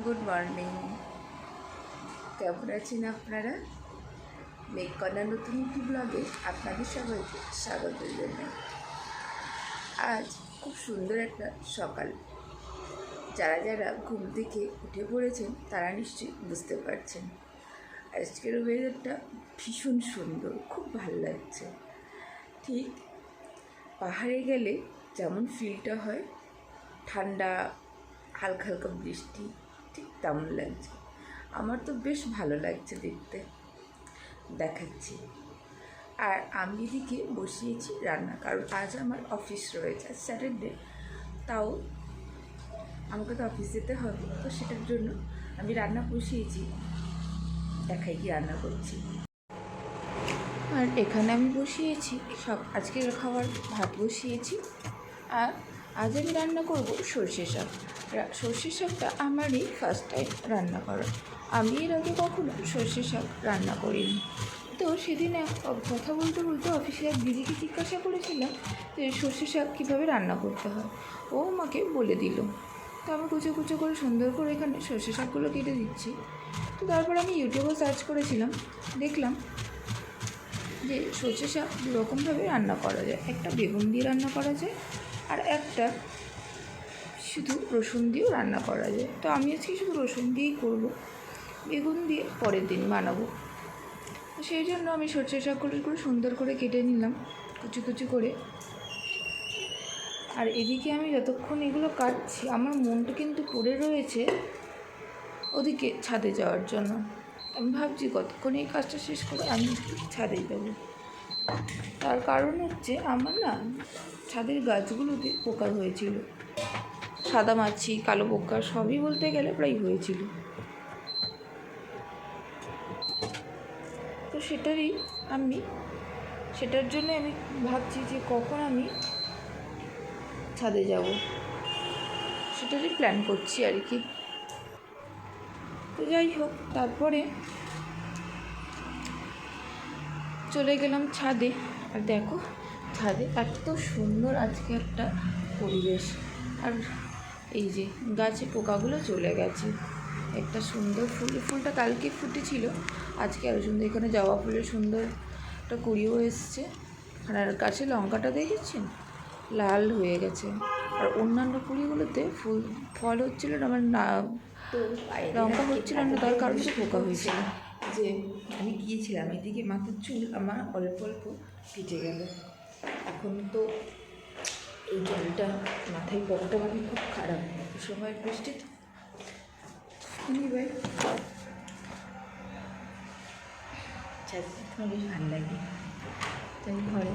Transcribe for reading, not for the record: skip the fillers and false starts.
Good morning. কেমন আছেন আপনারা? মেঘকন্যা নতুন একটি ব্লগে আপনাদের সবাইকে স্বাগত জানাই। আজ খুব সুন্দর একটা সকাল। যারা যারা ঘুম থেকে উঠে পড়েছেন তারা নিশ্চয়ই বুঝতে পারছেন। আজকের ওয়েদারটা ভীষণ সুন্দর, খুব ভালো লাগছে। ঠিক পাহাড়ে গেলে যেমন ফিলটা হয়, ঠান্ডা, হালকা হালকা বৃষ্টি, ঠিক তেমন লাগছে। আমার তো বেশ ভালো লাগছে দেখতে, দেখাচ্ছি। আর আমি এদিকে বসিয়েছি রান্না, কারণ আজ আমার অফিস রয়েছে, আজ স্যাটারডে। তাও আমাকে তো অফিস যেতে হবে, তো সেটার জন্য আমি রান্না বসিয়েছি। দেখাই কি রান্না করছি। আর এখানে আমি বসিয়েছি সব আজকের খাবার, ভাত বসিয়েছি। আর আজ আমি রান্না করব সর্ষে শাক। সর্ষে শাকটা আমারই ফার্স্ট টাইম রান্না করা। আমি এর আগে কখনো সর্ষে শাক রান্না করিনি। তো সেদিন কথা বলতে বলতে অফিসে এক দিদিকে জিজ্ঞাসা করেছিলাম যে সর্ষে শাক কীভাবে রান্না করতে হয়। ও আমাকে বলে দিল। তো আমি কুচো কুচো করে সুন্দর করে এখানে সর্ষে শাকগুলো কেটে দিচ্ছি। তো তারপর আমি ইউটিউবেও সার্চ করেছিলাম, দেখলাম যে সর্ষে শাক দুরকমভাবে রান্না করা যায়। একটা বেগুন দিয়ে রান্না করা যায়, আর একটা শুধু রসুন দিয়েও রান্না করা যায়। তো আমি আজকে শুধু রসুন দিয়েই করব, বেগুন দিয়ে পরের দিন বানাবো। সেই জন্য আমি সর্ষে শাকগুলো করে সুন্দর করে কেটে নিলাম কুচি কুচি করে। আর এদিকে আমি যতক্ষণ এগুলো কাটছি, আমার মনটা কিন্তু পড়ে রয়েছে ওদিকে ছাদে যাওয়ার জন্য। আমি ভাবছি কতক্ষণ এই কাজটা শেষ করে আমি ছাদে যাবো। তার কারণ হচ্ছে আমার না ছাদের গাছগুলোতে পোকা হয়েছিল, সাদা মাছি, কালো পোকা, সবই বলতে গেলে প্রায় হয়েছিল। তো সেটার জন্য আমি ভাবছি যে কখন আমি ছাদে যাব, সেটারই প্ল্যান করছি আর কি। তো যাই হোক, তারপরে চলে গেলাম ছাদে। আর দেখো ছাদে এত সুন্দর আজকে একটা পরিবেশ। আর এই যে গাছে পোকাগুলো চলে গেছে। একটা সুন্দর ফুলটা কালকে ফুটেছিল, আজকে আরও সুন্দর। এখানে জবা ফুলের সুন্দর একটা কুড়িও এসছে। আর গাছে লঙ্কাটা দেখেছেন লাল হয়ে গেছে। আর অন্যান্য কুড়িগুলোতে ফল হচ্ছিল না, আমার না তো লঙ্কা হচ্ছিল না, তার কারণে পোকা হয়েছিল। যে আমি গিয়েছিলাম, এদিকে মাথার চুল আমার অল্প অল্প কেটে গেল। এখন তো এই জলটা মাথায় পড়াটা মানে খুব খারাপ। সময় বৃষ্টি তো নিবে, ছাদ আমার বেশ ভালো লাগে। তাই ঘরে